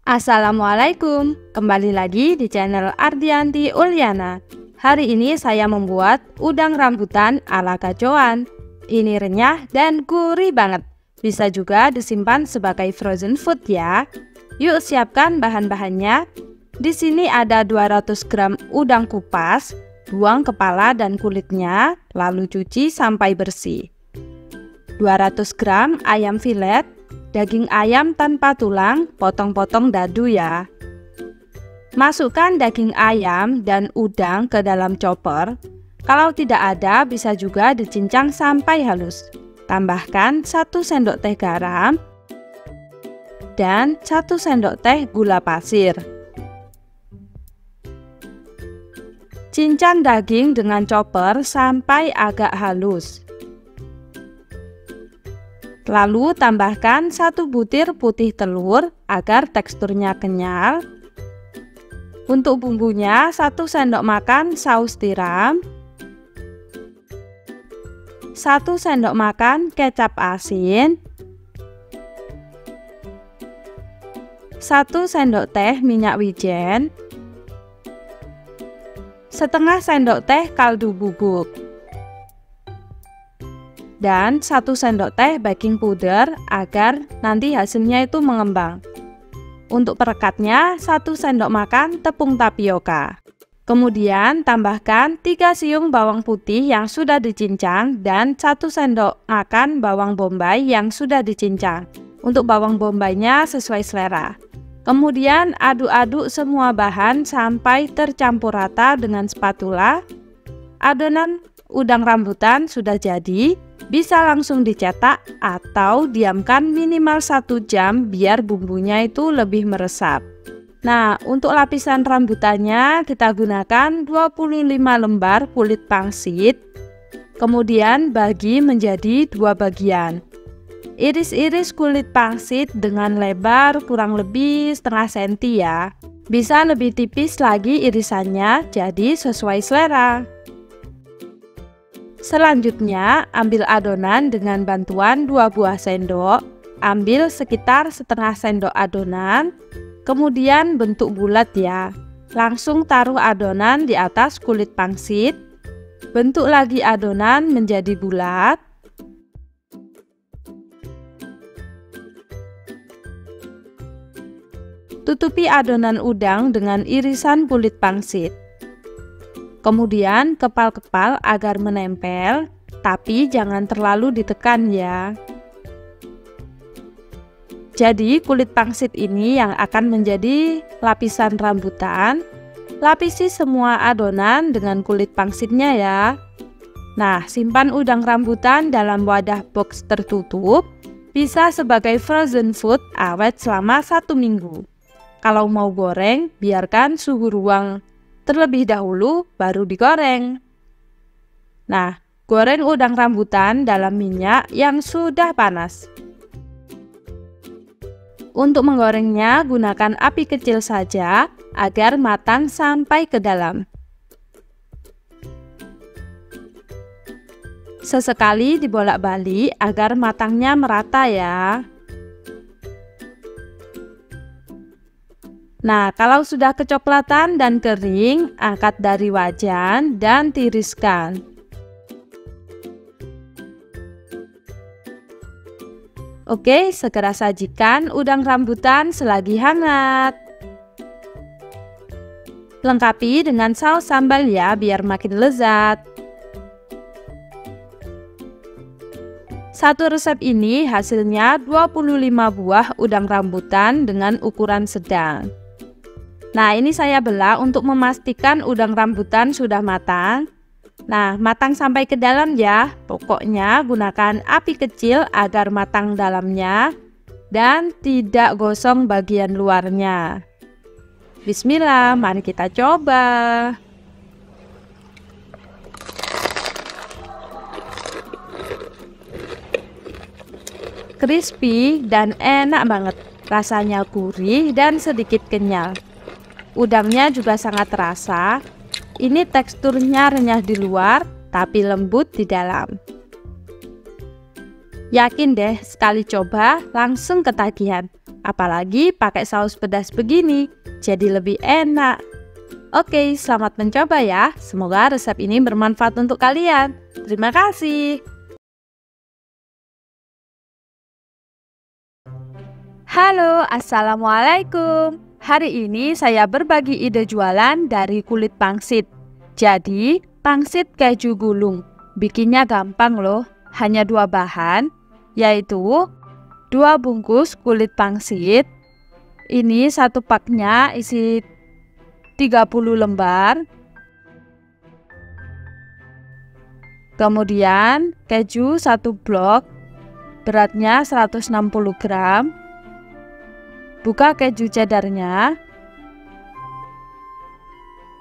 Assalamualaikum, kembali lagi di channel Ardianti Uliana. Hari ini saya membuat udang rambutan ala kacauan. Ini renyah dan gurih banget. Bisa juga disimpan sebagai frozen food ya. Yuk siapkan bahan-bahannya. Di sini ada 200 gram udang kupas, buang kepala dan kulitnya, lalu cuci sampai bersih. 200 gram ayam filet, daging ayam tanpa tulang, potong-potong dadu ya. Masukkan daging ayam dan udang ke dalam chopper. Kalau tidak ada, bisa juga dicincang sampai halus. Tambahkan 1 sendok teh garam dan 1 sendok teh gula pasir. Cincang daging dengan chopper sampai agak halus. Lalu tambahkan 1 butir putih telur agar teksturnya kenyal. Untuk bumbunya 1 sendok makan saus tiram, 1 sendok makan kecap asin, 1 sendok teh minyak wijen, setengah sendok teh kaldu bubuk, dan 1 sendok teh baking powder agar nanti hasilnya itu mengembang. Untuk perekatnya 1 sendok makan tepung tapioka. Kemudian tambahkan 3 siung bawang putih yang sudah dicincang dan 1 sendok makan bawang bombay yang sudah dicincang. Untuk bawang bombaynya sesuai selera. Kemudian aduk-aduk semua bahan sampai tercampur rata dengan spatula. Adonan udang rambutan sudah jadi. Bisa langsung dicetak atau diamkan minimal 1 jam biar bumbunya itu lebih meresap. Nah, untuk lapisan rambutannya kita gunakan 25 lembar kulit pangsit. Kemudian bagi menjadi 2 bagian. Iris-iris kulit pangsit dengan lebar kurang lebih setengah senti ya. Bisa lebih tipis lagi irisannya, jadi sesuai selera. Selanjutnya, ambil adonan dengan bantuan 2 buah sendok. Ambil sekitar setengah sendok adonan, kemudian bentuk bulat ya. Langsung taruh adonan di atas kulit pangsit. Bentuk lagi adonan menjadi bulat. Tutupi adonan udang dengan irisan kulit pangsit. Kemudian kepal-kepal agar menempel, tapi jangan terlalu ditekan ya. Jadi kulit pangsit ini yang akan menjadi lapisan rambutan. Lapisi semua adonan dengan kulit pangsitnya ya. Nah, simpan udang rambutan dalam wadah box tertutup. Bisa sebagai frozen food awet selama 1 minggu. Kalau mau goreng, biarkan suhu ruang terlebih dahulu baru digoreng. Nah, goreng udang rambutan dalam minyak yang sudah panas. Untuk menggorengnya gunakan api kecil saja agar matang sampai ke dalam. Sesekali dibolak-balik agar matangnya merata ya. Nah, kalau sudah kecoklatan dan kering, angkat dari wajan dan tiriskan. Oke, segera sajikan udang rambutan selagi hangat. Lengkapi dengan saus sambal ya, biar makin lezat. Satu resep ini hasilnya 25 buah udang rambutan dengan ukuran sedang. Nah, ini saya belah untuk memastikan udang rambutan sudah matang. Nah, matang sampai ke dalam ya. Pokoknya gunakan api kecil agar matang dalamnya dan tidak gosong bagian luarnya. Bismillah, mari kita coba. Crispy dan enak banget. Rasanya gurih dan sedikit kenyal. Udangnya juga sangat terasa. Ini teksturnya renyah di luar, tapi lembut di dalam. Yakin deh, sekali coba langsung ketagihan. Apalagi pakai saus pedas begini, jadi lebih enak. Oke, selamat mencoba ya. Semoga resep ini bermanfaat untuk kalian. Terima kasih. Halo, assalamualaikum. Hari ini saya berbagi ide jualan dari kulit pangsit. Jadi, pangsit keju gulung. Bikinnya gampang loh, hanya 2 bahan, yaitu 2 bungkus kulit pangsit. Ini 1 paknya isi 30 lembar. Kemudian keju 1 blok, beratnya 160 gram. Buka keju cheddarnya.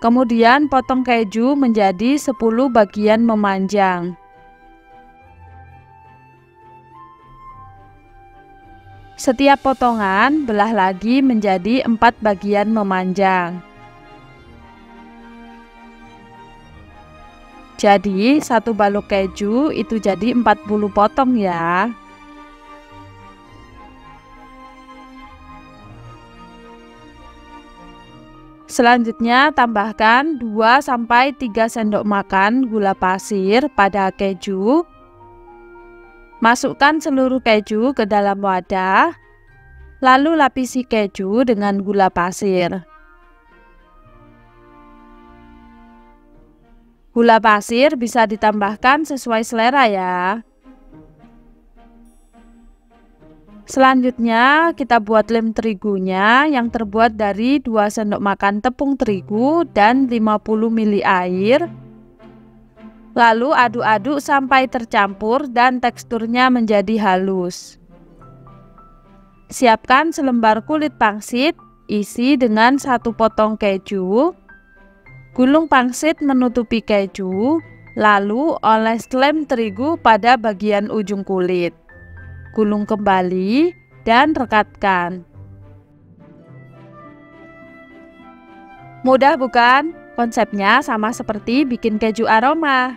Kemudian potong keju menjadi 10 bagian memanjang. Setiap potongan belah lagi menjadi 4 bagian memanjang. Jadi 1 balok keju itu jadi 40 potong ya. Selanjutnya tambahkan 2-3 sendok makan gula pasir pada keju. Masukkan seluruh keju ke dalam wadah, lalu lapisi keju dengan gula pasir. Gula pasir bisa ditambahkan sesuai selera ya. Selanjutnya kita buat lem terigunya yang terbuat dari 2 sendok makan tepung terigu dan 50 ml air. Lalu aduk-aduk sampai tercampur dan teksturnya menjadi halus. Siapkan selembar kulit pangsit, isi dengan 1 potong keju. Gulung pangsit menutupi keju, lalu oles lem terigu pada bagian ujung kulit. Gulung kembali dan rekatkan. Mudah bukan? Konsepnya sama seperti bikin keju aroma.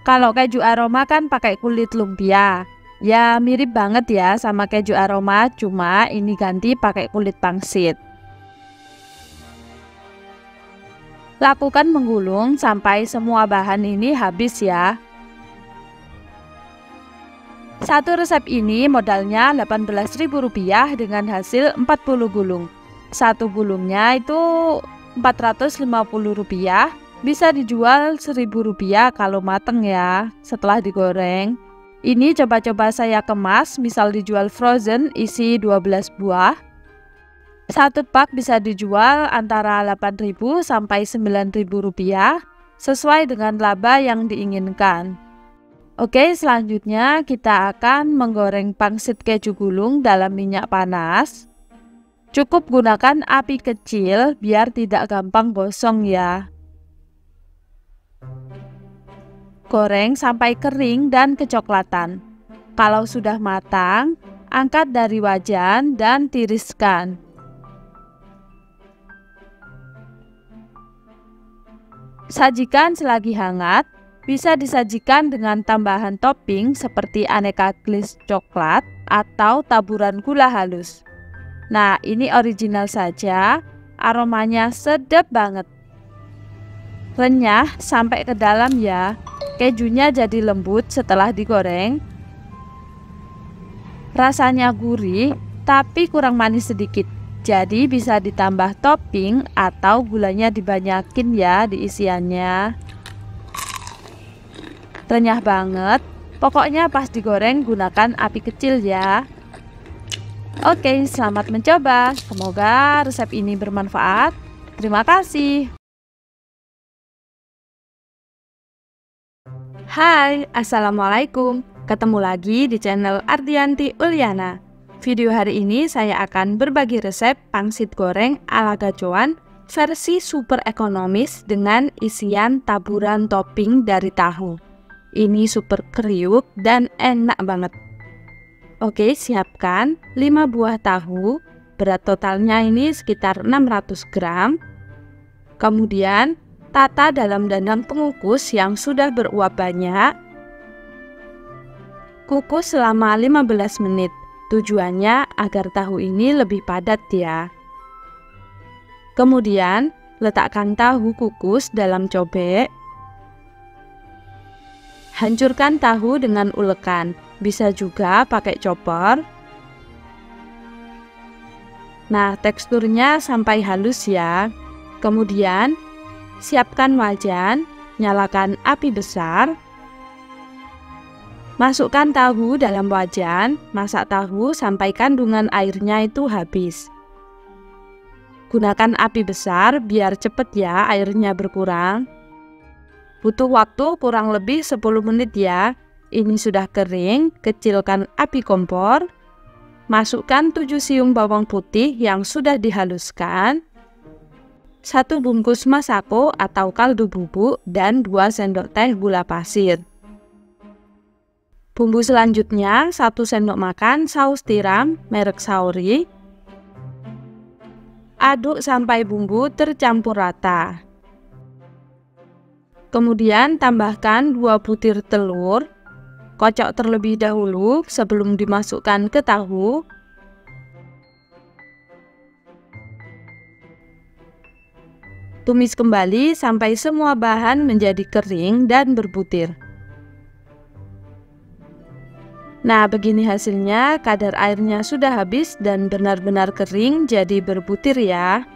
Kalau keju aroma kan pakai kulit lumpia. Ya mirip banget ya sama keju aroma, cuma ini ganti pakai kulit pangsit. Lakukan menggulung sampai semua bahan ini habis ya. Satu resep ini modalnya Rp18.000 dengan hasil 40 gulung. Satu gulungnya itu Rp450. Bisa dijual Rp1.000 kalau mateng ya, setelah digoreng. Ini coba-coba saya kemas, misal dijual frozen isi 12 buah. Satu pak bisa dijual antara Rp8.000 sampai Rp9.000, sesuai dengan laba yang diinginkan. Oke, selanjutnya kita akan menggoreng pangsit keju gulung dalam minyak panas. Cukup gunakan api kecil biar tidak gampang gosong ya. Goreng sampai kering dan kecoklatan. Kalau sudah matang, angkat dari wajan dan tiriskan. Sajikan selagi hangat. Bisa disajikan dengan tambahan topping seperti aneka glaze coklat atau taburan gula halus. Nah, ini original saja, aromanya sedap banget. Renyah sampai ke dalam ya. Kejunya jadi lembut setelah digoreng. Rasanya gurih, tapi kurang manis sedikit. Jadi bisa ditambah topping atau gulanya dibanyakin ya di isiannya. Renyah banget. Pokoknya pas digoreng gunakan api kecil ya. Oke, selamat mencoba. Semoga resep ini bermanfaat. Terima kasih. Hai, assalamualaikum. Ketemu lagi di channel Ardianti Uliana. Video hari ini saya akan berbagi resep pangsit goreng ala gacoan versi super ekonomis dengan isian taburan topping dari tahu. Ini super kriuk dan enak banget. Oke, siapkan 5 buah tahu. Berat totalnya ini sekitar 600 gram. Kemudian tata dalam dandang pengukus yang sudah beruap banyak. Kukus selama 15 menit. Tujuannya agar tahu ini lebih padat ya. Kemudian, letakkan tahu kukus dalam cobek. Hancurkan tahu dengan ulekan, bisa juga pakai chopper. Nah, teksturnya sampai halus ya. Kemudian, siapkan wajan, nyalakan api besar. Masukkan tahu dalam wajan, masak tahu sampai kandungan airnya itu habis. Gunakan api besar biar cepet ya airnya berkurang. Butuh waktu kurang lebih 10 menit ya. Ini sudah kering, kecilkan api kompor. Masukkan 7 siung bawang putih yang sudah dihaluskan. 1 bungkus masako atau kaldu bubuk dan 2 sendok teh gula pasir. Bumbu selanjutnya 1 sendok makan saus tiram merek Saori. Aduk sampai bumbu tercampur rata. Kemudian tambahkan 2 butir telur. Kocok terlebih dahulu sebelum dimasukkan ke tahu. Tumis kembali sampai semua bahan menjadi kering dan berbutir. Nah, begini hasilnya, kadar airnya sudah habis dan benar-benar kering jadi berbutir ya.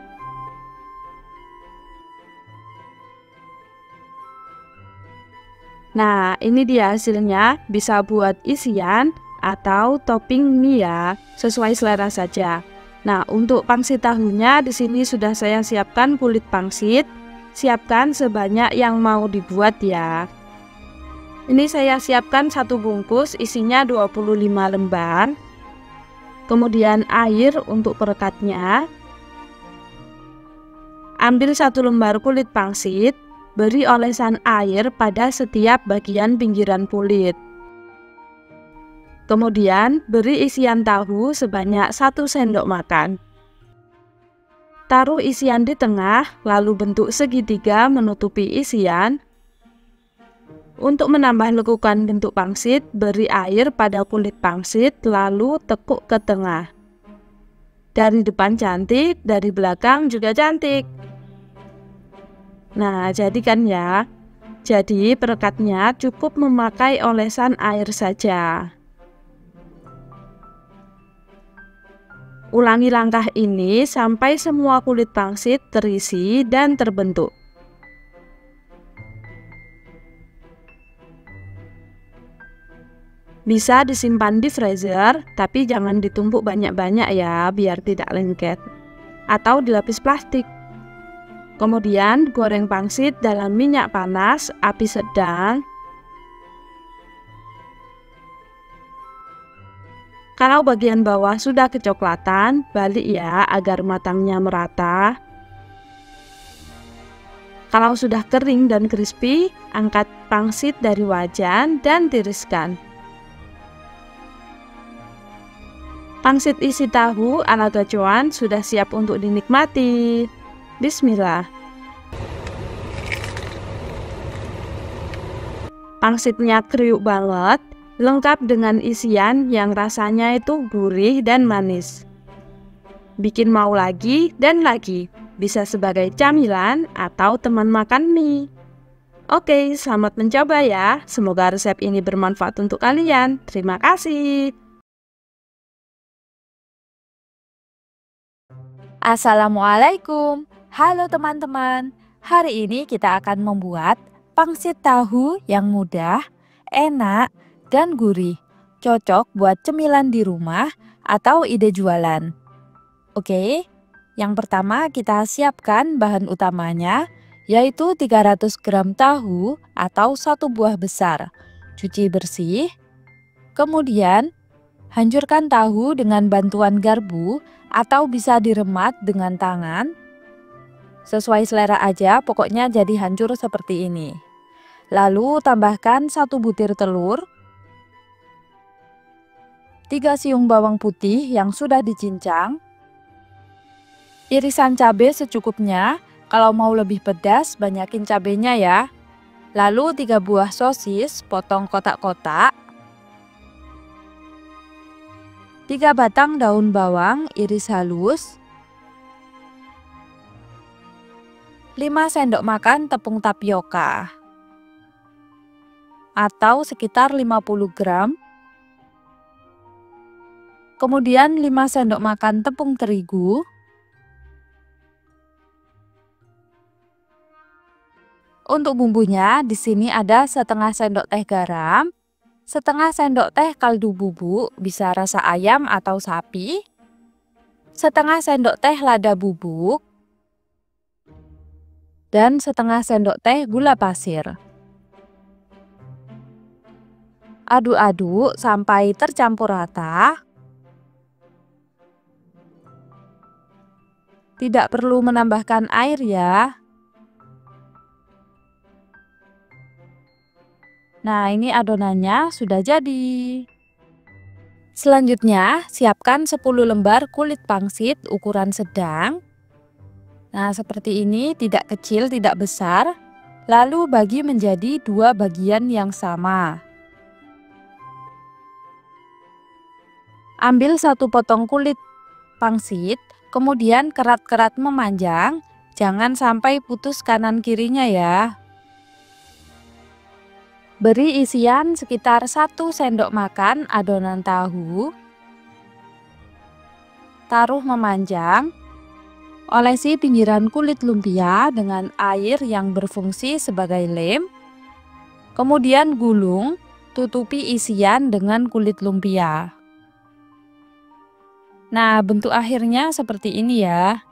Nah, ini dia hasilnya, bisa buat isian atau topping mie ya, sesuai selera saja. Nah, untuk pangsit tahunya di sini sudah saya siapkan kulit pangsit. Siapkan sebanyak yang mau dibuat ya. Ini saya siapkan 1 bungkus, isinya 25 lembar. Kemudian air untuk perekatnya. Ambil 1 lembar kulit pangsit. Beri olesan air pada setiap bagian pinggiran kulit. Kemudian beri isian tahu sebanyak 1 sendok makan. Taruh isian di tengah, lalu bentuk segitiga menutupi isian. Untuk menambah lekukan bentuk pangsit, beri air pada kulit pangsit, lalu tekuk ke tengah. Dari depan cantik, dari belakang juga cantik. Nah, jadikan ya. Jadi perekatnya cukup memakai olesan air saja. Ulangi langkah ini sampai semua kulit pangsit terisi dan terbentuk. Bisa disimpan di freezer, tapi jangan ditumpuk banyak-banyak ya, biar tidak lengket. Atau dilapis plastik. Kemudian goreng pangsit dalam minyak panas, api sedang. Kalau bagian bawah sudah kecoklatan, balik ya agar matangnya merata. Kalau sudah kering dan crispy, angkat pangsit dari wajan dan tiriskan. Pangsit isi tahu ala gacoan sudah siap untuk dinikmati. Bismillah. Pangsitnya kriuk banget, lengkap dengan isian yang rasanya itu gurih dan manis. Bikin mau lagi dan lagi, bisa sebagai camilan atau teman makan mie. Oke, selamat mencoba ya. Semoga resep ini bermanfaat untuk kalian. Terima kasih. Assalamualaikum. Halo teman-teman. Hari ini kita akan membuat pangsit tahu yang mudah, enak, dan gurih. Cocok buat cemilan di rumah atau ide jualan. Oke, yang pertama kita siapkan bahan utamanya, yaitu 300 gram tahu atau 1 buah besar. Cuci bersih. Kemudian, hancurkan tahu dengan bantuan garpu atau bisa diremat dengan tangan. Sesuai selera aja, pokoknya jadi hancur seperti ini. Lalu tambahkan 1 butir telur, 3 siung bawang putih yang sudah dicincang, irisan cabai secukupnya. Kalau mau lebih pedas, banyakin cabenya ya. Lalu 3 buah sosis, potong kotak-kotak. 3 batang daun bawang iris halus, 5 sendok makan tepung tapioka atau sekitar 50 gram. Kemudian 5 sendok makan tepung terigu, untuk bumbunya di sini ada setengah sendok teh garam, setengah sendok teh kaldu bubuk, bisa rasa ayam atau sapi, setengah sendok teh lada bubuk, dan setengah sendok teh gula pasir. Aduk-aduk sampai tercampur rata. Tidak perlu menambahkan air ya. Nah, ini adonannya sudah jadi. Selanjutnya, siapkan 10 lembar kulit pangsit ukuran sedang. Nah, seperti ini, tidak kecil, tidak besar. Lalu bagi menjadi 2 bagian yang sama. Ambil 1 potong kulit pangsit, kemudian kerat-kerat memanjang, jangan sampai putus kanan kirinya ya. Beri isian sekitar 1 sendok makan adonan tahu. Taruh memanjang. Olesi pinggiran kulit lumpia dengan air yang berfungsi sebagai lem. Kemudian gulung, tutupi isian dengan kulit lumpia. Nah, bentuk akhirnya seperti ini ya.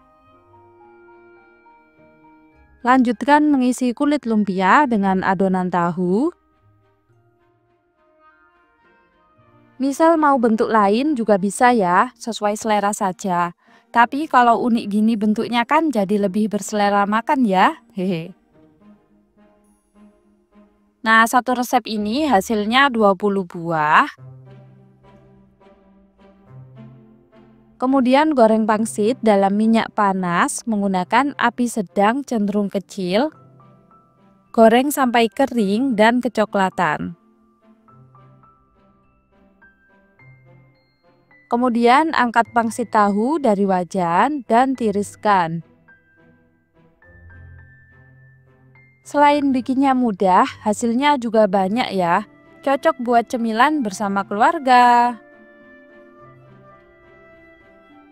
Lanjutkan mengisi kulit lumpia dengan adonan tahu. Misal mau bentuk lain juga bisa ya, sesuai selera saja. Tapi kalau unik gini bentuknya kan jadi lebih berselera makan ya. Hehe. Nah, satu resep ini hasilnya 20 buah. Kemudian goreng pangsit dalam minyak panas menggunakan api sedang cenderung kecil. Goreng sampai kering dan kecoklatan. Kemudian angkat pangsit tahu dari wajan dan tiriskan. Selain bikinnya mudah, hasilnya juga banyak ya. Cocok buat cemilan bersama keluarga.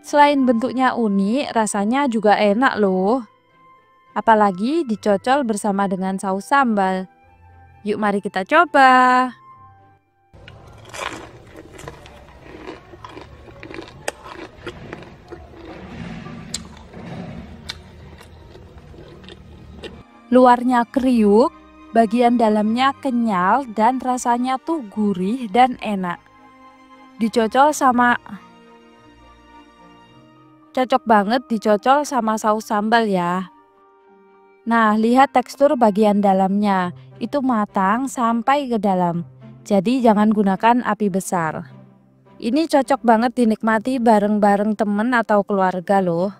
Selain bentuknya unik, rasanya juga enak loh. Apalagi dicocol bersama dengan saus sambal. Yuk mari kita coba. Luarnya kriuk, bagian dalamnya kenyal dan rasanya tuh gurih dan enak. Cocok banget dicocol sama saus sambal ya. Nah, lihat tekstur bagian dalamnya, itu matang sampai ke dalam. Jadi jangan gunakan api besar. Ini cocok banget dinikmati bareng-bareng temen atau keluarga loh.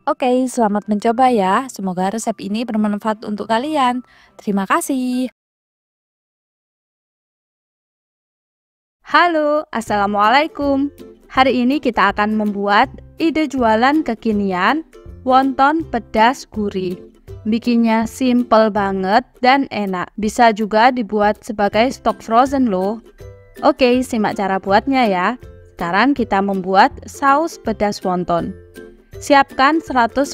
Oke, selamat mencoba ya. Semoga resep ini bermanfaat untuk kalian. Terima kasih. Halo, Assalamualaikum. Hari ini kita akan membuat ide jualan kekinian, wonton pedas gurih. Bikinnya simple banget dan enak. Bisa juga dibuat sebagai stok frozen loh. Oke, simak cara buatnya ya. Sekarang kita membuat saus pedas wonton. Siapkan 150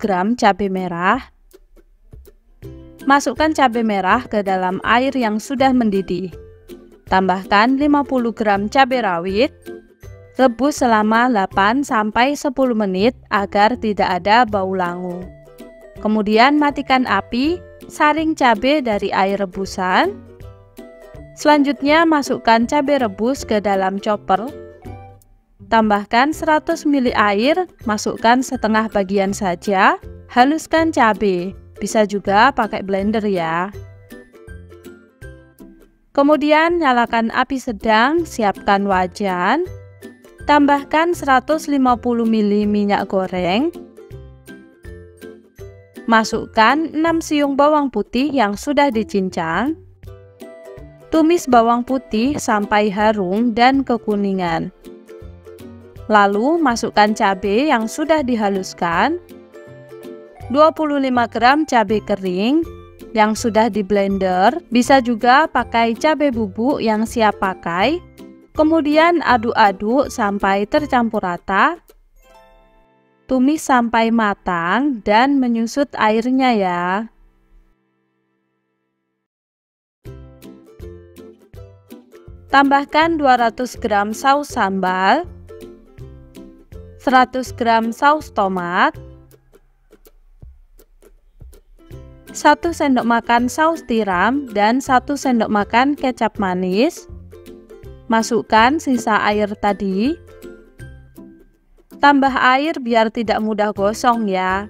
gram cabai merah. Masukkan cabai merah ke dalam air yang sudah mendidih. Tambahkan 50 gram cabai rawit. Rebus selama 8-10 menit agar tidak ada bau langu. Kemudian matikan api, saring cabai dari air rebusan. Selanjutnya masukkan cabai rebus ke dalam chopper. Tambahkan 100 ml air, masukkan setengah bagian saja. Haluskan cabai, bisa juga pakai blender ya. Kemudian nyalakan api sedang, siapkan wajan. Tambahkan 150 ml minyak goreng. Masukkan 6 siung bawang putih yang sudah dicincang. Tumis bawang putih sampai harum dan kekuningan. Lalu masukkan cabai yang sudah dihaluskan, 25 gram cabai kering yang sudah di blender, bisa juga pakai cabai bubuk yang siap pakai. Kemudian aduk-aduk sampai tercampur rata. Tumis sampai matang dan menyusut airnya ya. Tambahkan 200 gram saus sambal, 100 gram saus tomat, 1 sendok makan saus tiram, dan 1 sendok makan kecap manis. Masukkan sisa air tadi. Tambah air biar tidak mudah gosong ya.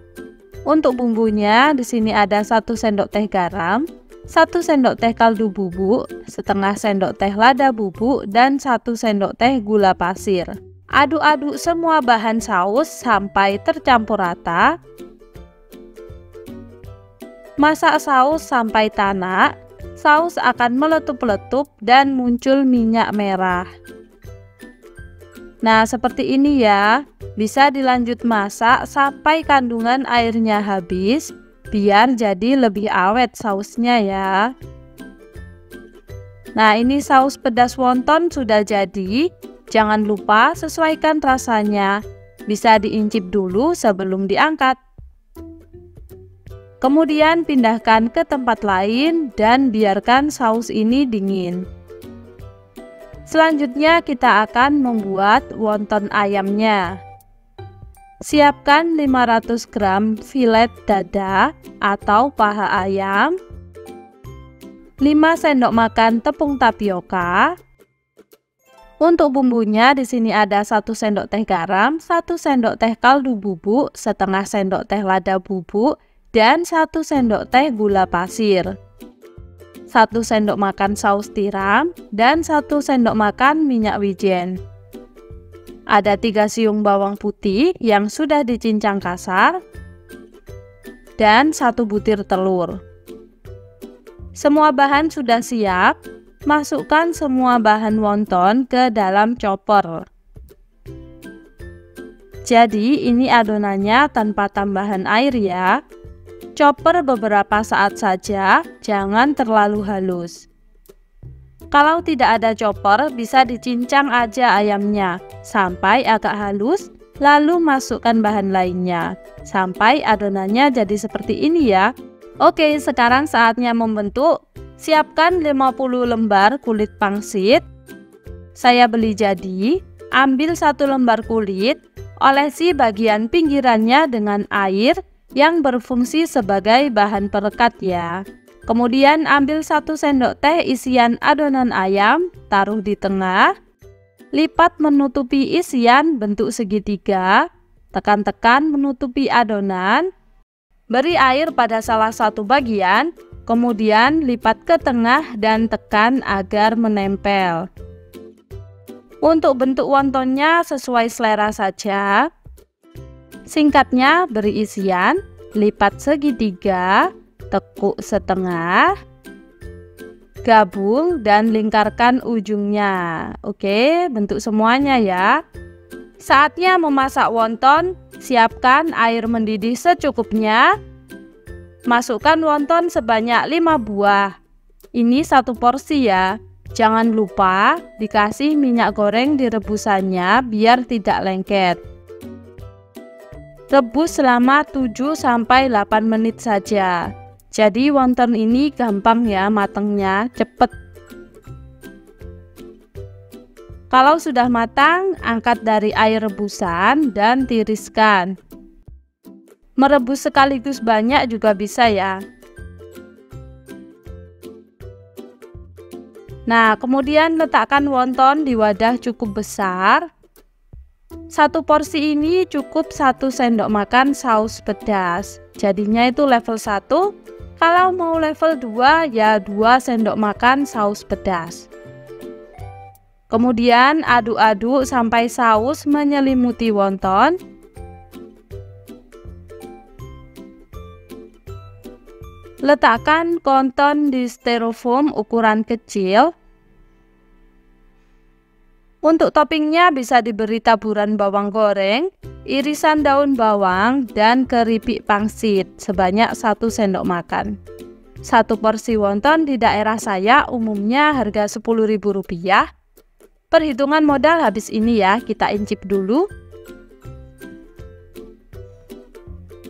Untuk bumbunya di sini ada 1 sendok teh garam, 1 sendok teh kaldu bubuk, setengah sendok teh lada bubuk, dan 1 sendok teh gula pasir. Aduk-aduk semua bahan saus sampai tercampur rata. Masak saus sampai tanak. Saus akan meletup-letup dan muncul minyak merah. Nah, seperti ini ya. Bisa dilanjut masak sampai kandungan airnya habis, biar jadi lebih awet sausnya ya. Nah, ini saus pedas wonton sudah jadi. Jangan lupa sesuaikan rasanya. Bisa diincip dulu sebelum diangkat. Kemudian pindahkan ke tempat lain dan biarkan saus ini dingin. Selanjutnya kita akan membuat wonton ayamnya. Siapkan 500 gram filet dada atau paha ayam, 5 sendok makan tepung tapioka. Untuk bumbunya di sini ada 1 sendok teh garam, 1 sendok teh kaldu bubuk, setengah sendok teh lada bubuk, dan 1 sendok teh gula pasir, 1 sendok makan saus tiram, dan 1 sendok makan minyak wijen. Ada 3 siung bawang putih yang sudah dicincang kasar, dan 1 butir telur. Semua bahan sudah siap. Masukkan semua bahan wonton ke dalam chopper. Jadi ini adonannya tanpa tambahan air ya. Chopper beberapa saat saja, jangan terlalu halus. Kalau tidak ada chopper, bisa dicincang aja ayamnya sampai agak halus, lalu masukkan bahan lainnya sampai adonannya jadi seperti ini ya. Oke, sekarang saatnya membentuk. Siapkan 50 lembar kulit pangsit. Saya beli jadi. Ambil 1 lembar kulit, olesi bagian pinggirannya dengan air yang berfungsi sebagai bahan perekat ya. Kemudian ambil 1 sendok teh isian adonan ayam, taruh di tengah. Lipat menutupi isian bentuk segitiga. Tekan-tekan menutupi adonan. Beri air pada salah satu bagian, kemudian lipat ke tengah dan tekan agar menempel. Untuk bentuk wontonnya sesuai selera saja. Singkatnya, beri isian, lipat segitiga, tekuk setengah, gabung dan lingkarkan ujungnya. Oke, bentuk semuanya ya. Saatnya memasak wonton. Siapkan air mendidih secukupnya. Masukkan wonton sebanyak 5 buah. Ini 1 porsi ya. Jangan lupa dikasih minyak goreng di rebusannya biar tidak lengket. Rebus selama 7-8 menit saja. Jadi wonton ini gampang ya matangnya, cepet. Kalau sudah matang, angkat dari air rebusan dan tiriskan. Merebus sekaligus banyak juga bisa ya. Nah, kemudian letakkan wonton di wadah cukup besar. 1 porsi ini cukup 1 sendok makan saus pedas. Jadinya itu level 1. Kalau mau level 2 ya 2 sendok makan saus pedas. Kemudian aduk-aduk sampai saus menyelimuti wonton. Letakkan wonton di styrofoam ukuran kecil. Untuk toppingnya bisa diberi taburan bawang goreng, irisan daun bawang, dan keripik pangsit sebanyak 1 sendok makan. Satu porsi wonton di daerah saya umumnya harga Rp10.000. Perhitungan modal habis ini ya, kita incip dulu.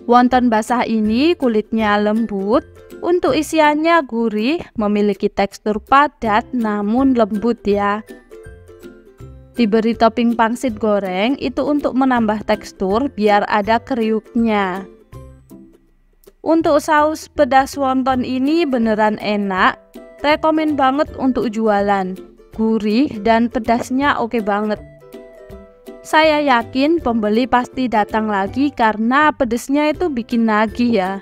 Wonton basah ini kulitnya lembut, untuk isiannya gurih, memiliki tekstur padat namun lembut ya. Diberi topping pangsit goreng itu untuk menambah tekstur biar ada kriuknya. Untuk saus pedas wonton ini beneran enak, rekomen banget untuk jualan. Gurih dan pedasnya oke banget. Saya yakin pembeli pasti datang lagi karena pedasnya itu bikin nagih ya.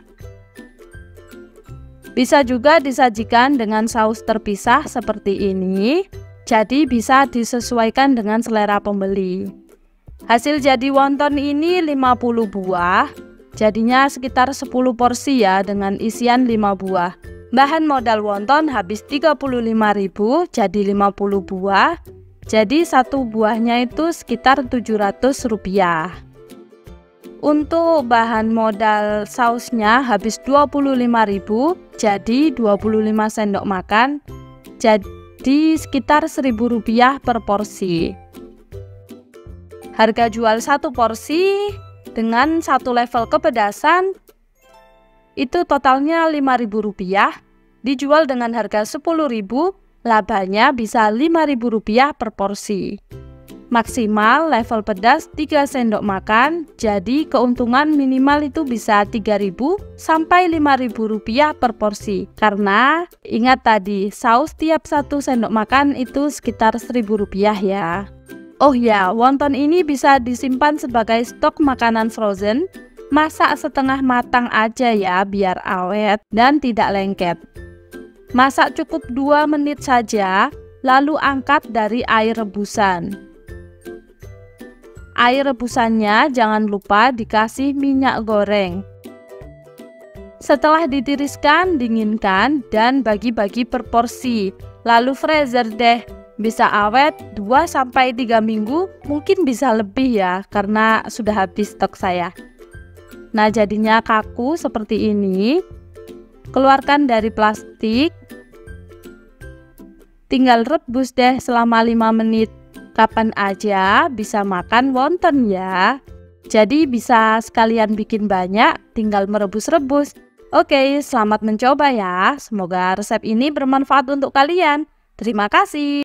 Bisa juga disajikan dengan saus terpisah seperti ini. Jadi bisa disesuaikan dengan selera pembeli. Hasil jadi wonton ini 50 buah, jadinya sekitar 10 porsi ya dengan isian 5 buah. Bahan modal wonton habis Rp35.000, jadi 50 buah. Jadi satu buahnya itu sekitar Rp700. Untuk bahan modal sausnya habis Rp25.000, jadi 25 sendok makan. Jadi sekitar Rp1.000 per porsi. Harga jual satu porsi dengan satu level kepedasan itu totalnya Rp5.000. Dijual dengan harga Rp10.000, labanya bisa Rp5.000 per porsi. Maksimal level pedas 3 sendok makan, jadi keuntungan minimal itu bisa Rp3.000 sampai Rp5.000 per porsi. Karena ingat tadi, saus tiap 1 sendok makan itu sekitar Rp1.000 ya. Oh ya, wonton ini bisa disimpan sebagai stok makanan frozen. Masak setengah matang aja ya biar awet dan tidak lengket. Masak cukup 2 menit saja, lalu angkat dari air rebusan. Air rebusannya jangan lupa dikasih minyak goreng. Setelah ditiriskan, dinginkan dan bagi-bagi per porsi. Lalu freezer deh. Bisa awet 2-3 minggu, mungkin bisa lebih ya karena sudah habis stok saya. Nah, jadinya kaku seperti ini. Keluarkan dari plastik. Tinggal rebus deh selama 5 menit. Kapan aja bisa makan wonton ya. Jadi bisa sekalian bikin banyak, tinggal merebus-rebus. Oke, selamat mencoba ya. Semoga resep ini bermanfaat untuk kalian. Terima kasih.